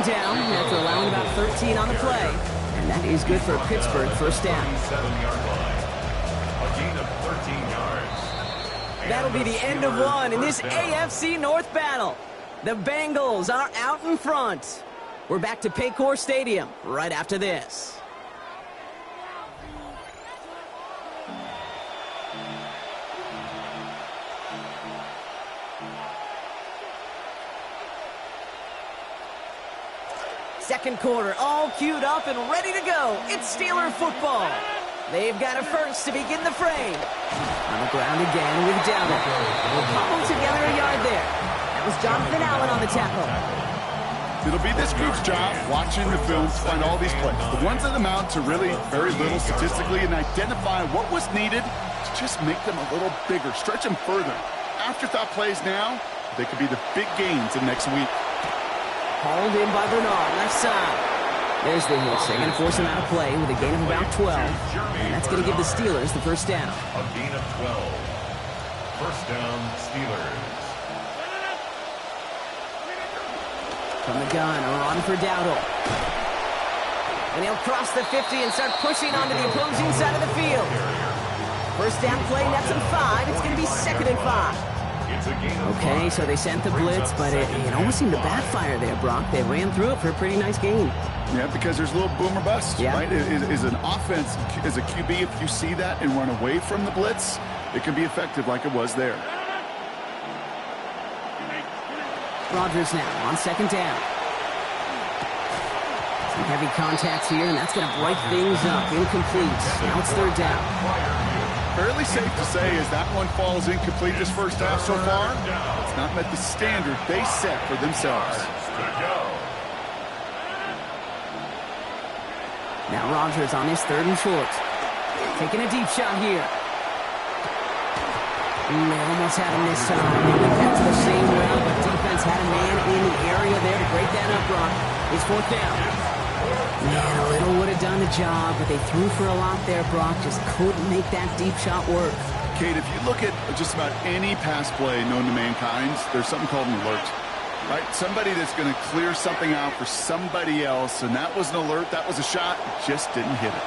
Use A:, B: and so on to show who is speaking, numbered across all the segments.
A: down after allowing about 13 on the play. And that is good for a Pittsburgh first down.
B: 7-yard line. A gain of 13 yards.
A: That'll be the end of one in this AFC North battle. The Bengals are out in front. We're back to Paycor Stadium right after this. Second quarter, all queued up and ready to go. It's Steeler football. They've got a first to begin the frame. On the ground again with Dowdle. We'll cobble together a yard there. That was Jonathan Allen on the tackle.
C: It'll be this group's job watching the film to find all these plays. The ones that amount to really very little statistically and identify what was needed to just make them a little bigger, stretch them further. Afterthought plays now, they could be the big gains in next week.
A: Hauled in by Bernard, left side. There's the hitch. They're going to force him out of play with a gain of about 12. And that's going to give the Steelers the first down.
B: A gain of 12. First down, Steelers.
A: From the gun, a run for Dowdle. And he'll cross the 50 and start pushing onto the opposing side of the field. First down play, nets him 5. It's going to be 2nd and 5. Okay, so they sent the blitz, but it almost seemed to backfire there, Brock. They ran through it for a pretty nice gain.
C: Yeah, because there's a little boom or bust, right? Is an offense, as a QB, if you see that and run away from the blitz, it can be effective like it was there.
A: Rodgers now on 2nd down. Some heavy contacts here, and that's going to break things up. Incomplete. Now it's 3rd down.
C: Fairly safe to say as that one falls incomplete this first half so far, it's not met the standard they set for themselves.
A: Now Rodgers on his 3rd and short. Taking a deep shot here. They almost had him this time. They went back to the same route, but defense had a man in the area there to break that up, Brock. It's 4th down. Man, a little would have done the job, but they threw for a lot there, Brock. Just couldn't make that deep shot work.
C: Kate, if you look at just about any pass play known to mankind, there's something called an alert. Right? Somebody that's going to clear something out for somebody else, and that was an alert, that was a shot, just didn't hit it.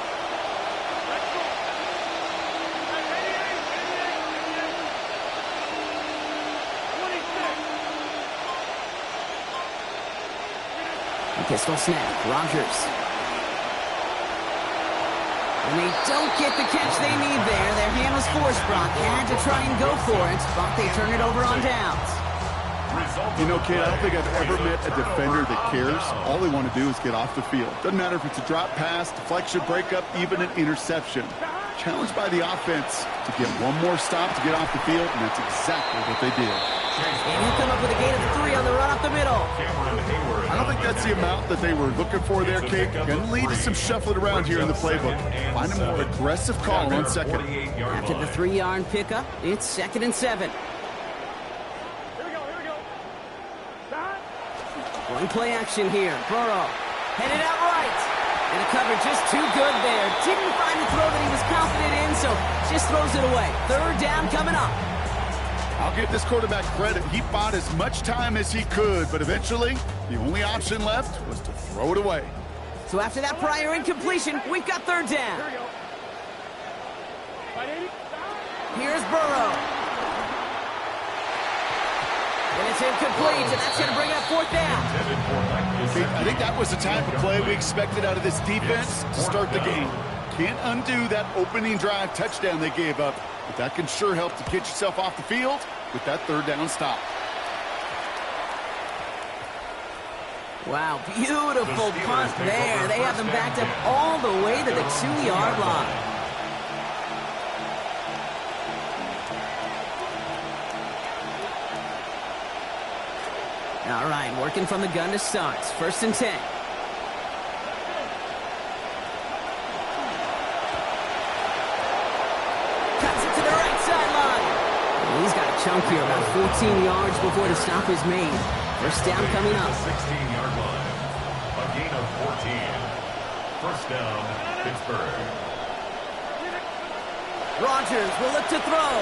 A: Pistol snap, Rodgers. And they don't get the catch they need there. Their hand was forced, Brock. Had to try and go for it, but they turn it over on downs.
C: You know, Kate, I don't think I've ever met a defender that cares. All they want to do is get off the field. Doesn't matter if it's a drop pass, deflection, breakup, even an interception. Challenged by the offense to get one more stop to get off the field, and that's exactly what they did.
A: And he'll come up with a gain of 3 on the run up the middle.
C: I don't think that's the amount that they were looking for there, Kate. Going to lead to some shuffling around here in the playbook. Find a more aggressive call on 2nd.
A: After the 3-yard pickup, it's 2nd and 7. One play action here. Burrow headed out right. And the cover just too good there. Didn't find the throw that he was confident in, so just throws it away. 3rd down coming up.
C: I'll give this quarterback credit. He bought as much time as he could, but eventually the only option left was to throw it away.
A: So after that prior incompletion, we've got 3rd down. Here's Burrow. And it's incomplete, and that's going to bring up 4th down.
C: I think that was the type of play we expected out of this defense to start the game. Can't undo that opening drive touchdown they gave up, but that can sure help to get yourself off the field with that 3rd down stop.
A: Wow, beautiful punt there. They have them backed up all the way to the 2-yard line. All right, working from the gun to start. 1st and 10. Cuts it to the right sideline. He's got a chunk here, about 14 yards before the stop is made. First down coming up.
B: 16-yard line. A gain of 14. First down, Pittsburgh.
A: Rodgers will look to throw.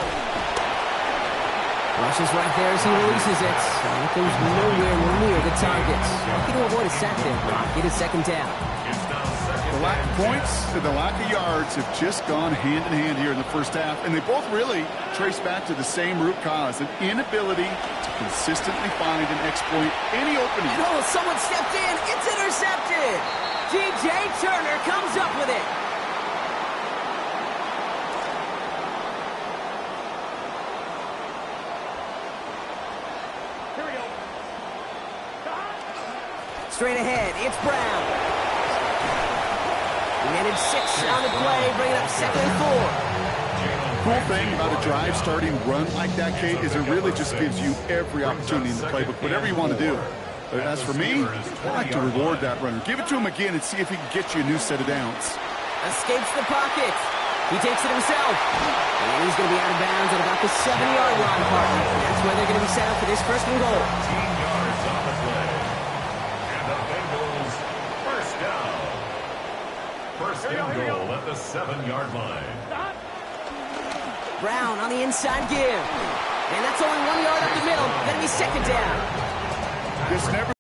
A: Rushes right there as he releases it. It goes nowhere near the target. Lucky to avoid a sack there. Get a second down.
C: The lack of points and the lack of yards have just gone hand in hand here in the first half, and they both really trace back to the same root cause, an inability to consistently find and exploit any opening.
A: And oh, someone stepped in. It's intercepted. DJ Turner comes up with it. Straight ahead, it's Brown. He managed 6 on the play, bringing up 2nd and 4.
C: Cool thing about a drive starting run like that, Kate, is it really just gives you every opportunity in the playbook, whatever you want to do. But as for me, I like to reward that runner. Give it to him again and see if he can get you a new set of downs.
A: Escapes the pocket. He takes it himself. And he's going to be out of bounds at about the 7-yard line, partner. That's where they're going to be set up for this 1st and goal.
B: 18 yards on the play. And the Bengals first down. First and goal at the 7-yard line.
A: Brown on the inside give. And that's only 1 yard up the middle. Going to be 2nd down.
C: This never.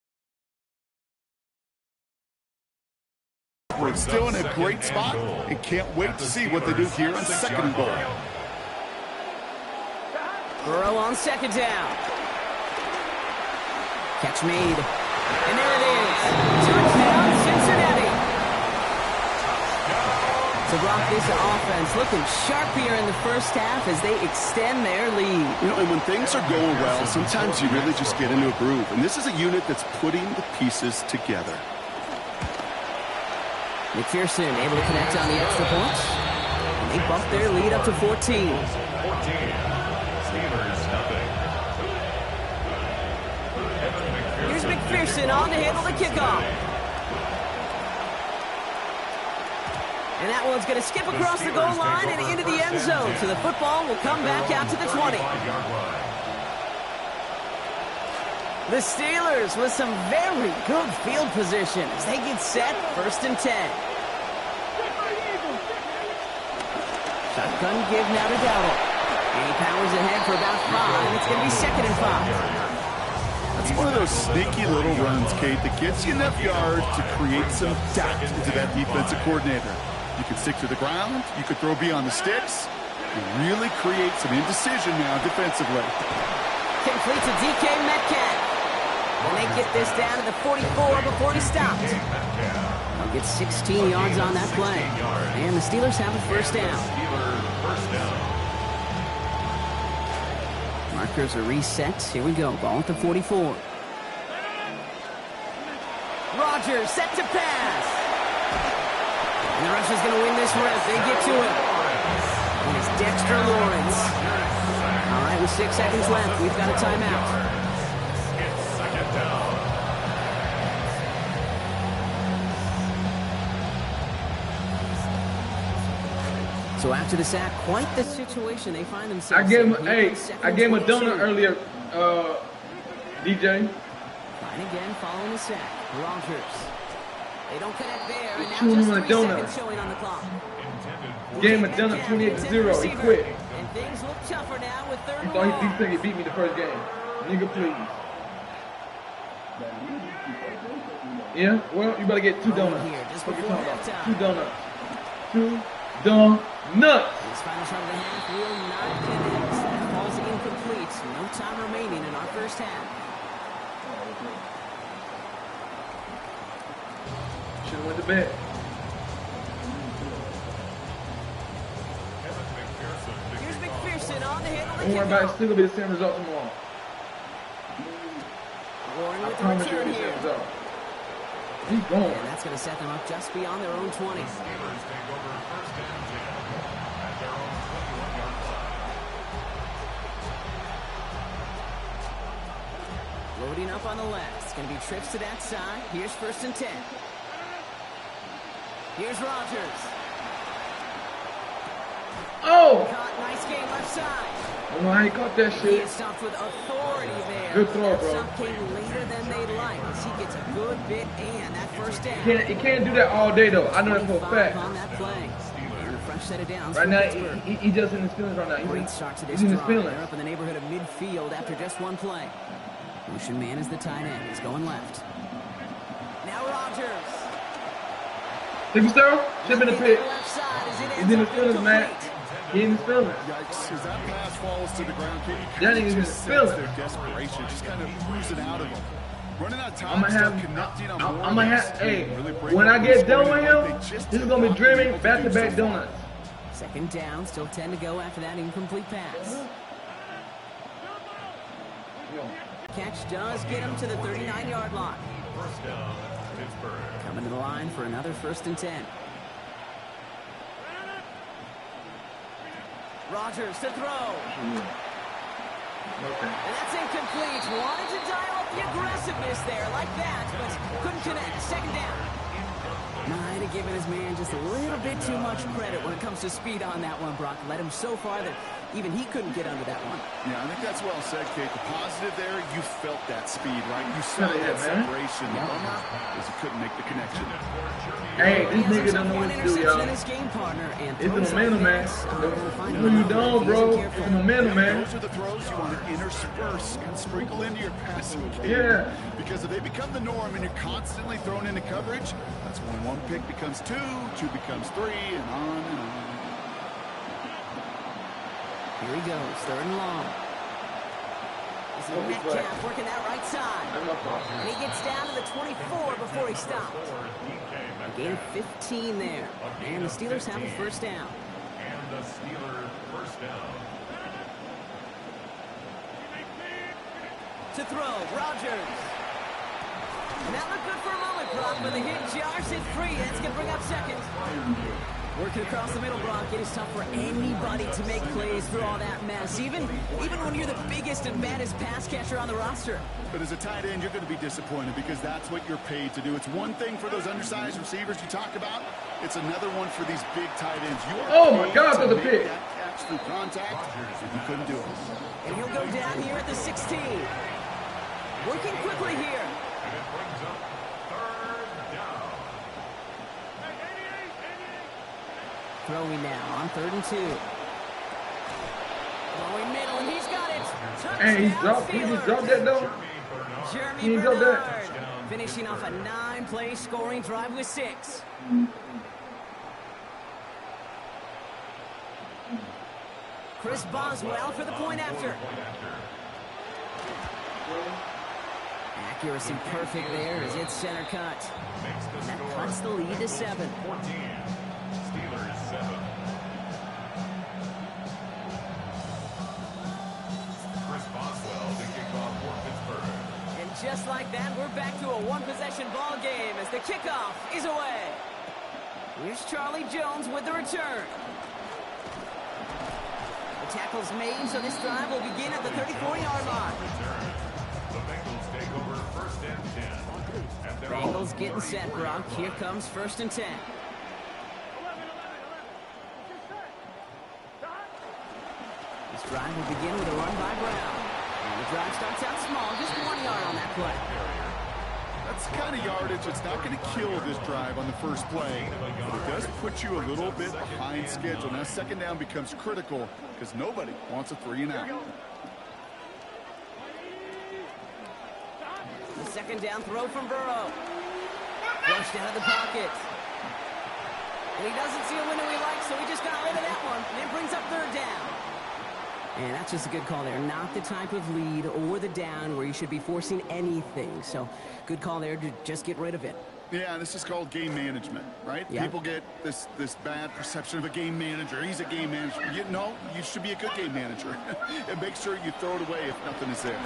C: We're still in a great spot and can't wait to see what they do here on 2nd and goal.
A: Burrow on 2nd down. Catch made. And there it is. Touchdown, Cincinnati. So, Brock, this offense looking sharp here in the first half as they extend their lead.
C: You know, and when things are going well, sometimes you really just get into a groove. And this is a unit that's putting the pieces together.
A: McPherson able to connect on the extra points. And they bump their lead up to 14.
B: 14. Steelers nothing.
A: Here's McPherson on to handle the kickoff. And that one's going to skip across the goal line and into the end zone. So the football will come back out to the 20. The Steelers with some very good field position as they get set 1st and 10. Shotgun give now to Dowdle. And he powers ahead for about 5. It's going to be 2nd and 5.
C: That's one of those sneaky little runs, Kate, that gets you enough yards to create some doubt into that defensive coordinator. You can stick to the ground. You could throw beyond the sticks. You really create some indecision now defensively.
A: Complete to DK Metcalf. And they get this down to the 44 before he stopped. They'll get 16 yards on that play. And the Steelers have a 1st down. Markers are reset. Here we go. Ball at the 44. Rodgers set to pass. And the Russians going to win this rep. They get to it. And it's Dexter Lawrence. All right, with 6 seconds left, we've got a timeout. So after the sack, quite the situation they find themselves.
D: I gave him a donut earlier, DJ.
A: Fine again following the sack. Rodgers. They don't connect there, and now
D: Chewing
A: just
D: on a
A: 3
D: donut.
A: seconds showing on the clock.
D: Gave him a donut 28-0. He quit.
A: And things look tougher now with 3rd
D: He
A: and
D: thought
A: long.
D: he beat me the first game. Nigga, please. Yeah? Well, you better get 2 donuts.
A: Here, just
D: What you
A: before
D: talking about?
A: halftime.
D: 2 donuts. 2 donuts.
A: This final shot of the half will not connect. That ball's incomplete. No time remaining in our first half.
D: Should have went to bed.
A: Here's McPherson on the handle.
D: Don't worry about it. It's still going to be the same result tomorrow.
A: Warren
D: I
A: with the
D: promise you
A: return
D: it's the
A: here.
D: same result. Keep going.
A: And that's going to set them up just beyond their own 20. Loading up on the left. It's going to be trips to that side. Here's 1st and 10. Here's Rodgers.
D: Oh!
A: Caught, nice game left side.
D: I don't know how he caught that
A: He
D: shit.
A: is stopped with authority there.
D: Good throw,
A: That
D: bro.
A: stop came later than they'd like as he gets a good bit and that 1st down.
D: He can't do that all day, though. I know that for a
A: 25
D: fact.
A: on that play. And the fresh set of downs.
D: Right now, he just in his feelings right now.
A: Great start to this
D: he's in his
A: drive.
D: feelings.
A: They're up in the neighborhood of midfield after just one play. Ocean Man is the tight end. He's going left. Now Rodgers.
D: Think you, sir? Should have been a pick.
A: Left side as it
D: He's
A: ends
D: in his
A: up
D: feelings, man.
A: incomplete.
D: He in his feelings.
C: Yikes, as that pass falls to the ground, kid, you
D: That
C: kind of
D: nigga's
C: just
D: in
C: sense
D: feelings.
C: their desperation, just kind of oozing out of them. Running out of time,
D: I'm gonna
C: start
D: have,
C: connecting on
D: I'm
C: more
D: gonna
C: lanes
D: have,
C: to
D: hey,
C: really break
D: when
C: up
D: I
C: the
D: get done
C: scoring
D: with
C: like
D: him,
C: they just
D: this is
C: have
D: gonna be
C: not been
D: dreaming
C: able to
D: back-to-back
C: do so far.
D: donuts.
A: Second down, still 10 to go after that incomplete pass. Catch does get him to the 39-yard line.
B: First down, Pittsburgh.
A: Coming to the line for another 1st and 10. Rodgers to throw.
D: Okay.
A: And that's incomplete. Wanted to dial up the aggressiveness there like that, but couldn't connect. Second down. Might have given his man just a little bit too much credit when it comes to speed on that one, Brock. Led him so far that even he couldn't get under that one.
C: Yeah, I think that's well said, Kate. The positive there, you felt that speed, right? You saw
D: Yeah,
C: that
D: man.
C: separation. The bummer is you couldn't make the connection.
D: Hey, this nigga don't know
A: One
D: what to do,
A: interception in
D: y'all.
A: his game partner, and
D: It's the
A: throws
D: momentum,
A: like
D: man.
A: that.
D: What you doing, bro? It's the momentum, man.
C: Those are the throws you want to intersperse and sprinkle into your passing game.
D: Yeah.
C: Because if they become the norm and you're constantly thrown into coverage, that's when one pick becomes two becomes three, and on and on.
A: Here he goes, 3rd and long. This is Metcalf working that right side. And he gets down to the 24 before he stops. A gain of 15 there. And the Steelers have a 1st down.
B: And the Steelers first down.
A: To throw, Rodgers. And that looked good for a moment, Brock, but the hit jars it free. That's going to bring up 2nd. Working across the middle, Brock. It is tough for anybody to make plays through all that mess, even when you're the biggest and baddest pass catcher on the roster.
C: But as a tight end, you're going to be disappointed because that's what you're paid to do. It's one thing for those undersized receivers you talk about. It's another one for these big tight ends. You are
D: Oh, my
C: paid
D: God,
C: to
D: for the
C: make
D: pick.
C: that catch through contact, and you couldn't do it.
A: And he'll go down here at the 16. Working quickly here.
B: And it brings up 3rd down.
A: Throwing now on 3rd and 2. Throwing middle, and he's got it.
D: Hey, he
A: Touchdown,
D: just dropped that though.
A: Jeremy
D: He dropped that.
A: Bernard finishing off a 9-play scoring drive with 6. Chris Boswell for the point after. Accuracy perfect there as it's center cut. And that cuts the lead to 7.
B: 14. Steelers 7. Chris Boswell to kick off for Pittsburgh.
A: And just like that, we're back to a one-possession ball game as the kickoff is away. Here's Charlie Jones with the return. The tackle's made, so this drive will begin at the 34-yard line.
B: Return. The Bengals take over 1st and 10. At their own
A: Bengals getting set, Brock. Here comes 1st and 10. This drive will begin with a run by Brown. And the drive starts out small, just 1 yard on that play.
C: That's the kind of yardage that's not going to kill this drive on the first play, but it does put you a little bit behind schedule. Now, 2nd down becomes critical because nobody wants a 3 and out.
A: The 2nd down throw from Burrow. Rushed out of the pocket. And he doesn't see a window he likes, so he just got rid of that one. And it brings up 3rd down. And that's just a good call there. Not the type of lead or the down where you should be forcing anything. So, good call there to just get rid of it.
C: Yeah, this is called game management, right?
A: Yeah.
C: People get this bad perception of a game manager. He's a game manager. You should be a good game manager. And make sure you throw it away if nothing is there.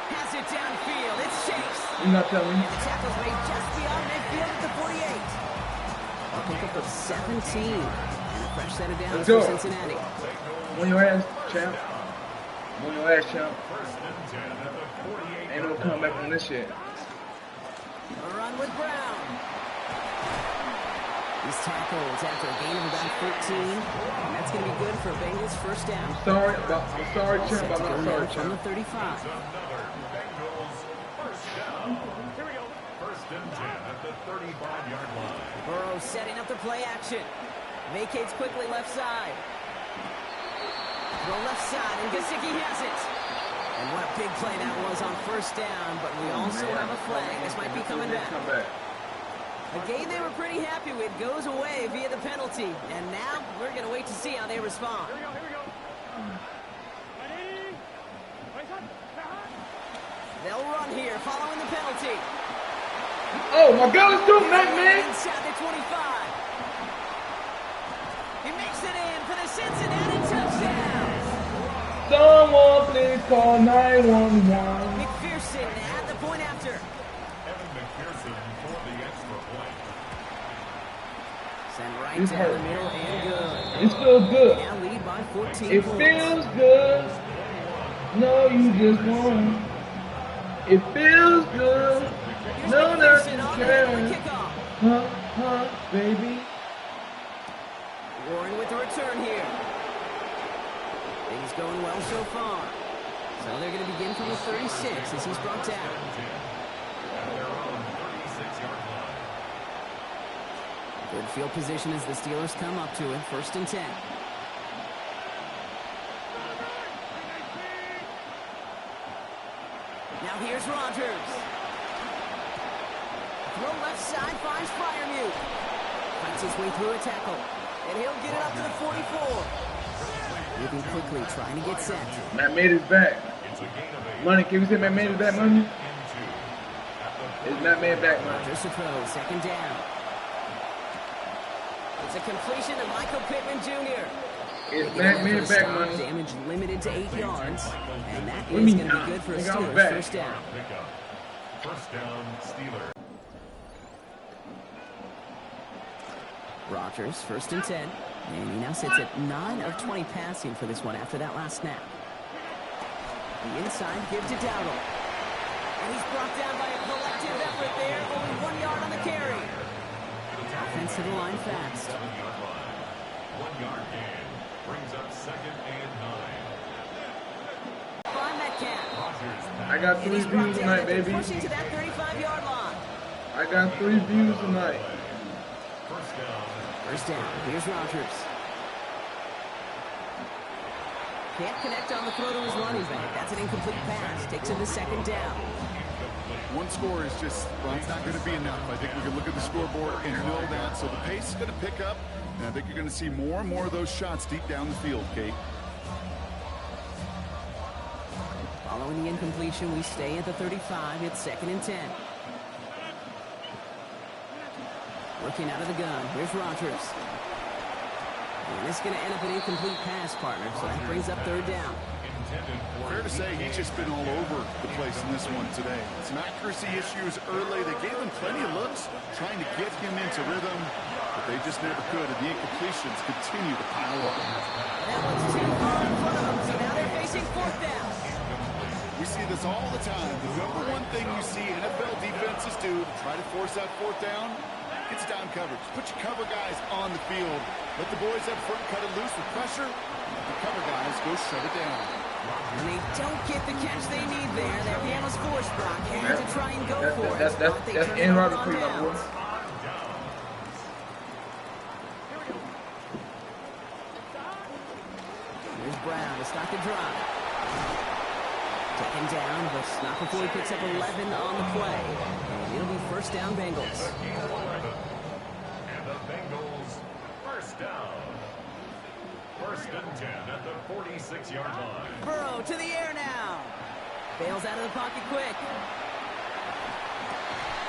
A: Pass it downfield. It's Chase.
D: You're not telling me.
A: And the tackle's made just beyond midfield at the 48. A pickup of 17. And a fresh set of downs
D: Let's
A: for
D: go.
A: Cincinnati.
D: On your ass, champ. On your ass, champ.
B: 1st and 10 at the 48.
D: Ain't no comeback on this shit.
A: A run with Brown. These tackles after a gain of about 13. And that's going to be good for Bengals 1st down.
D: I'm sorry, champ.
A: Set to
D: I'm
A: go
D: not
A: now
D: sorry,
A: from the
D: champ.
A: 35.
B: Another Bengals 1st down. Here we go. 1st and 10 at the 35-yard line.
A: Burrow setting up the play action. Vacates quickly left side. Throw left side, and Gesicki has it. And what a big play that was on first down, but we also have a flag. This might be coming back. A game they were pretty happy with goes away via the penalty. And now we're going to wait to see how they respond.
E: Here we go.
A: They'll run here following the penalty.
D: Oh my God, let's do it, Mack Med.
A: Inside the 25. He makes it in for the Cincinnati touchdown.
D: Someone please call 911.
A: McPherson at the point after.
B: Evan McPherson for the extra point.
A: Send right
D: He's
A: down
D: hurt.
A: the middle and good.
D: It feels good.
A: Now lead by 14
D: It
A: points.
D: feels good. No, you just won. It feels good.
A: Here's
D: No,
A: McPherson
D: nothing
A: on the head of the
D: cares.
A: kickoff.
D: Baby.
A: Warren with the return here. Things going well so far. So they're going to begin from the 36 as he's brought down.
B: At their own 36-yard line.
A: Good field position as the Steelers come up to it. 1st and 10. Now here's Rodgers. Throw left side, finds Freiermuth. Fights his way through a tackle. And he'll get it up to the 44. Moving quickly, trying to get set.
D: Mack Med is back.
B: It's a gain of 8.
D: Money, can we say Mack Med is back, Money?
B: Into.
D: Is Mack Med back, Money?
A: Rodgers to throw, 2nd down. It's a completion to Michael Pittman Jr.
D: Is Mack Med back, Money?
A: Damage limited to 8 yards. And that
D: What do
A: is
D: you
A: going to
D: mean,
A: be good for a
D: nigga, I'm
A: Steelers
D: back.
A: 1st down.
B: Pickup. 1st down, Steelers.
A: Rodgers, 1st and 10. And he now sits at 9 of 20 passing for this one after that last snap. The inside give to Dowdle. And he's brought down by a collective effort there. Only 1 yard on the carry. Offense to the line fast.
B: 7-yard line. 1-yard gain. Brings up 2nd and 9.
A: By Metcalf.
B: Rodgers
D: I got
A: And
D: 3
A: he's brought
D: views
A: down
D: tonight,
A: after
D: baby.
A: pushing to that 35-yard line.
D: I got 3 views tonight.
B: 1st down.
A: 1st down. Here's Rodgers. Can't connect on the throw to his running back. That's an incomplete pass. Takes him to 2nd down.
C: One score is just, well, it's not going to be enough. I think we can look at the scoreboard and know that. So the pace is going to pick up, and I think you're going to see more and more of those shots deep down the field, Kate.
A: Following the incompletion, we stay at the 35. It's 2nd and 10. Working out of the gun. Here's Rodgers. And it's going to end up an incomplete pass, partner. So that brings up 3rd down.
C: Fair to say he's just been all over the place in this one today. Some accuracy issues early. They gave him plenty of looks trying to get him into rhythm, but they just never could, and the incompletions continue to pile up.
A: That one's too far in front of them, so now they're facing 4th down.
C: We see this all the time. The number one thing you see NFL defenses do to try to force that 4th down, it's down coverage. Put your cover guys on the field. Let the boys up front cut it loose with pressure. Let the cover guys go shut it down.
A: And they don't get the catch they need there. That man was forced, Brock. Had to try and go for it.
D: That's
A: But they turn it
D: Aaron
A: over
D: Rodgers
A: on
D: for you, my boy.
A: downs. Here's Brown to start the drive. Taken down, but not before he picks up 11 on the play. And it'll be 1st down, Bengals.
B: And the Bengals 1st down. 1st and 10 at the 46-yard line.
A: Burrow to the air now. Bails out of the pocket quick.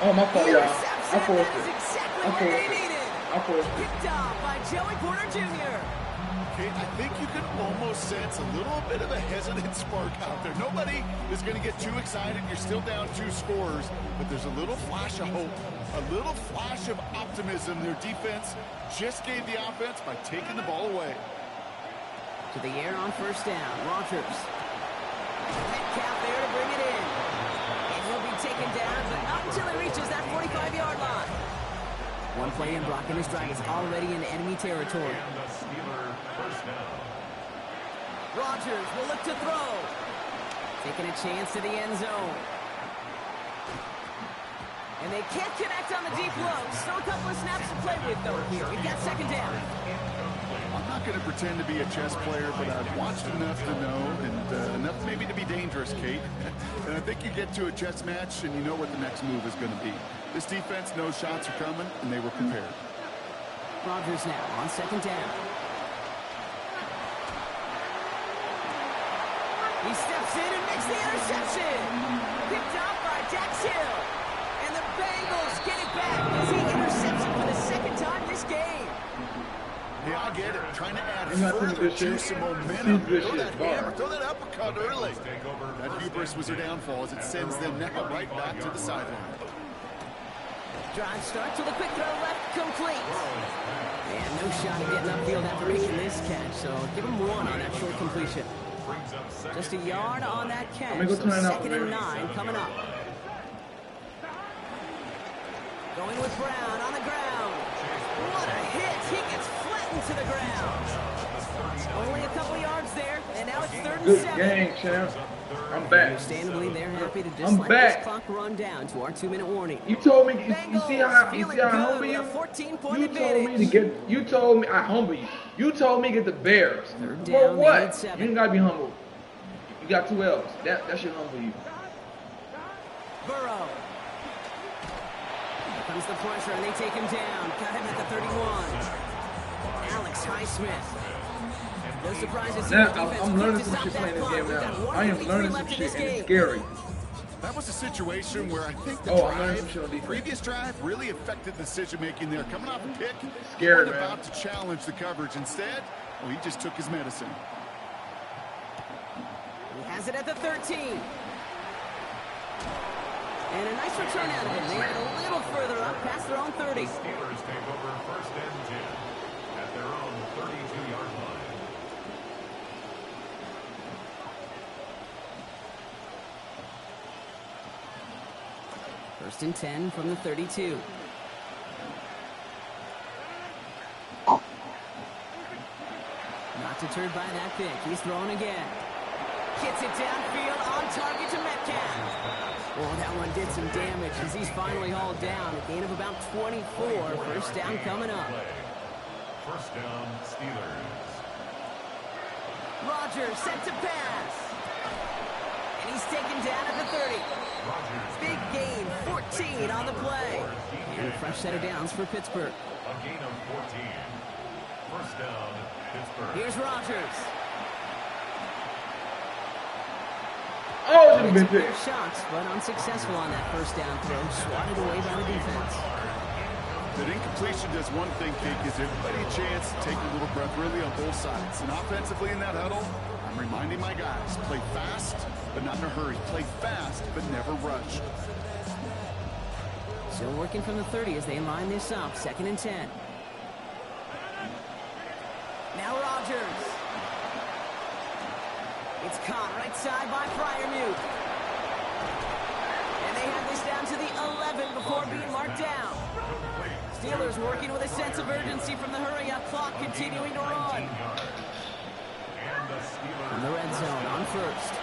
D: Oh, my fault, y'all.
A: Interception.
D: I forced
A: That is
D: it.
A: exactly
D: I
A: what
D: forced
A: they
D: it.
A: needed.
D: I forced it.
A: Picked off by Joey Porter Jr.
C: Kate, I think you can almost sense a little bit of a hesitant spark out there. Nobody is going to get too excited. You're still down 2 scores, but there's a little flash of hope, a little flash of optimism. Their defense just gave the offense by taking the ball away.
A: To the air on 1st down. Rodgers. Metcalf there to bring it in. And he'll be taken down, but not until he reaches that 45-yard line. One play in, Brock, and his drive is already in enemy territory.
B: And the Steeler 1st down.
A: Rodgers will look to throw. Taking a chance to the end zone. And they can't connect on the deep low. Still a couple of snaps to play with, though, here. We've got second down.
C: I'm not going to pretend to be a chess player, but I've watched enough to know, and enough maybe to be dangerous, Kate. And I think you get to a chess match, and you know what the next move is going to be. This defense knows shots are coming, and they were prepared.
A: Rodgers now on second down. He steps in and makes the interception. Picked off by Dax Hill. And the Bengals get it back as he intercepts it for the second time this game.
C: Yeah, I get it. Trying to add further juice and momentum. Throw that hammer, throw that uppercut early. That hubris was their downfall as it sends them now right back to the sideline.
A: Drive starts with a quick throw left, complete. And no shot at getting upfield after making this catch, so give him one on that short completion. Just a yard on that catch, so second and 9 coming up. Going with Brown on the ground. What a hit! He gets flattened to the ground. Only a couple yards there, and now it's 3rd and 7.
D: Good game, champ. I'm back.
A: Understandably, they're happy to just let this clock run down to our 2-minute warning.
D: You told me, you see how I humble you? You told me I humble you. You told me to get the Bears. For what? You ain't gotta be humble. You got 2 L's. That should humble you.
A: Burrow. Here comes the pressure, and they take him down. Got him at the 31. Alex Highsmith. No surprises here.
D: I'm learning some shit playing this game now. I am learning some shit, and it's scary.
C: That was a situation where I think the previous drive really affected the decision-making there. Coming off a pick,
D: scary,
C: man. About to challenge the coverage. Instead, well, he just took his medicine.
A: He has it at the 13. And a nice return out of it. They had a little further up past their own 30.
B: Steelers take over 1st and 10 at their own 32-yard line.
A: 1st and 10 from the 32. Not deterred by that pick. He's throwing again. Gets it downfield on target to Metcalf. Well, that one did some damage as he's finally hauled down. A gain of about 24. 1st down coming up.
B: 1st down, Steelers.
A: Rodgers set to pass. And he's taken down at the 30. Big gain, 14 on the play. And a fresh set of downs for Pittsburgh.
B: A gain of 14. 1st down, Pittsburgh.
A: Here's Rodgers.
D: Oh, it's been big.
A: Shots, but unsuccessful on that 1st down throw. Swatted away by the defense.
C: That incompletion does one thing, Kate, gives everybody a chance to take a little breath really on both sides. And offensively in that huddle, I'm reminding my guys, play fast, but not in a hurry. Play fast, but never rush.
A: Still working from the 30 as they line this up. 2nd and 10. Now Rodgers. It's caught right side by Freiermuth. And they have this down to the 11 before being marked down. Steelers working with a sense of urgency from the hurry-up clock, continuing to run. From the red zone on 1st.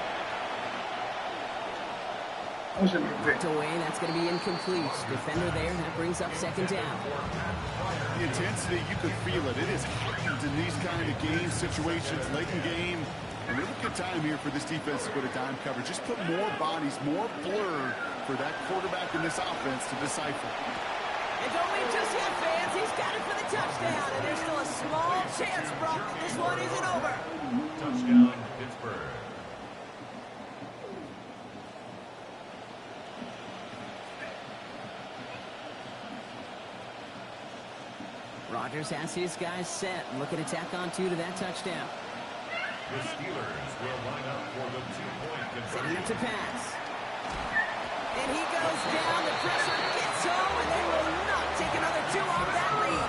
A: Knocked away, that's going to be incomplete. Defender there, that brings up 2nd down.
C: The intensity, you could feel it. It is heightened in these kind of game situations, late in game. And really good time here for this defense to go to dime coverage. Just put more bodies, more blur for that quarterback in this offense to decipher.
A: And don't leave just yet, fans. He's got it for the touchdown. And there's still a small chance, Brock, that this one isn't over.
B: Touchdown, Pittsburgh.
A: Rodgers has his guys set. Looking to tack on 2 to that touchdown.
B: The Steelers will line up for the 2-point conversion.
A: Setting up to pass. And he goes down. The pressure gets home, and they will not take another 2 off that lead.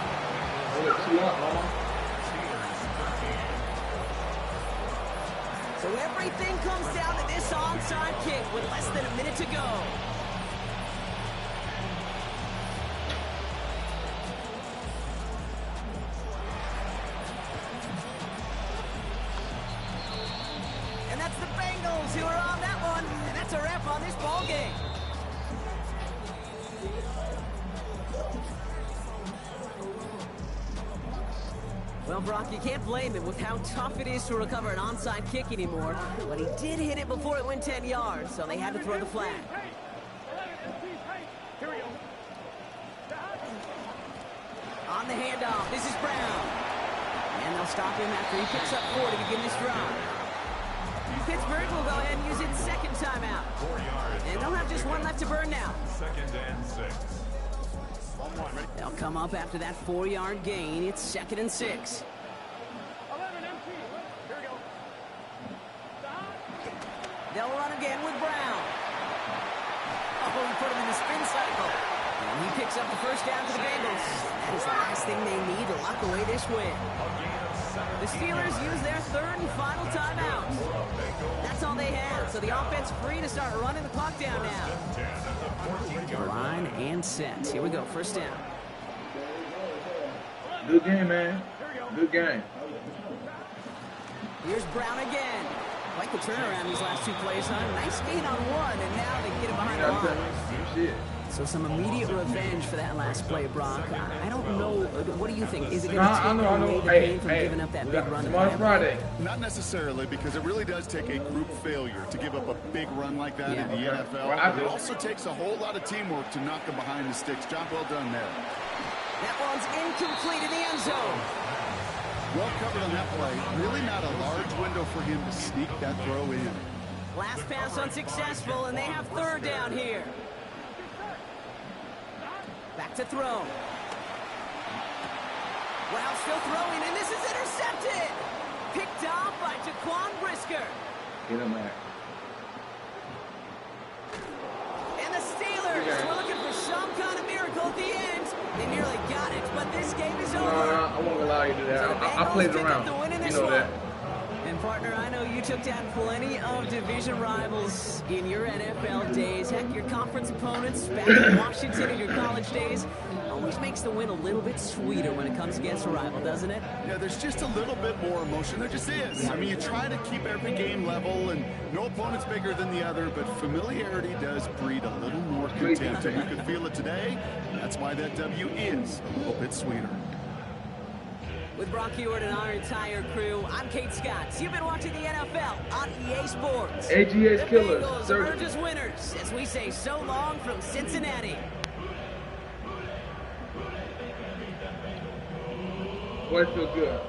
A: So everything comes down to this onside kick with less than a minute to go. Who are on that one, and that's a wrap on this ball game. Well, Brock, you can't blame him with how tough it is to recover an onside kick anymore. But he did hit it before it went 10 yards, so they had to throw the flag. On the handoff, this is Brown. And they'll stop him after he picks up 4 to begin this drive. Pittsburgh will go ahead and use its second timeout. And they'll have just one left to burn now.
B: 2nd and 6.
A: They'll come up after that 4-yard gain. It's 2nd and 6. They'll run again with Brown. Oh, he put him in the spin cycle. And he picks up the first down for the Bengals. That is the last thing they need to lock away this win. The Steelers use their 3rd and final timeout. That's all they have, so the offense free to start running the clock down now. Line and set. Here we go, first down.
D: Good game, man. Good game.
A: Here's Brown again. Quite the turnaround these last 2 plays, huh? Nice gain on 1, and now they get it behind the line. So some immediate revenge for that last play, Brock. I don't know. What do you think? Is it going to take away the pain from giving up that big run?
D: Tomorrow Friday.
C: Not necessarily, because it really does take a group failure to give up a big run like that in the NFL. It also takes a whole lot of teamwork to knock them behind the sticks. Job well done there.
A: That one's incomplete in the end zone.
C: Well covered on that play. Really not a large window for him to sneak that throw in.
A: Last pass unsuccessful, and they have 3rd down here. Back to throw. Wow, still throwing, and this is intercepted. Picked off by Jaquan Brisker.
D: Get him back.
A: And the Steelers were looking for some kind of miracle at the end. They nearly got it, but this game is over.
D: I won't allow you to do that. I played it around. You know that.
A: And partner, I know you took down plenty of division rivals in your NFL days. Heck, your conference opponents back in Washington in your college days. Always makes the win a little bit sweeter when it comes against a rival, doesn't it?
C: Yeah, there's just a little bit more emotion. There just is. I mean, you try to keep every game level, and no opponent's bigger than the other, but familiarity does breed a little more contempt. And you can feel it today. That's why that W is a little bit sweeter.
A: With Brock Hewitt and our entire crew, I'm Kate Scott. You've been watching the NFL on EA Sports.
D: AGA's killers.
A: The Bengals emerge as winners as we say so long from Cincinnati.
D: Boy, it feels good.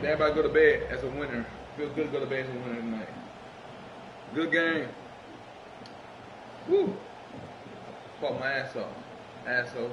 D: Everybody go to bed as a winner. Feels good to go to bed as a winner tonight. Good game. Woo. Fought my ass off. Asshole.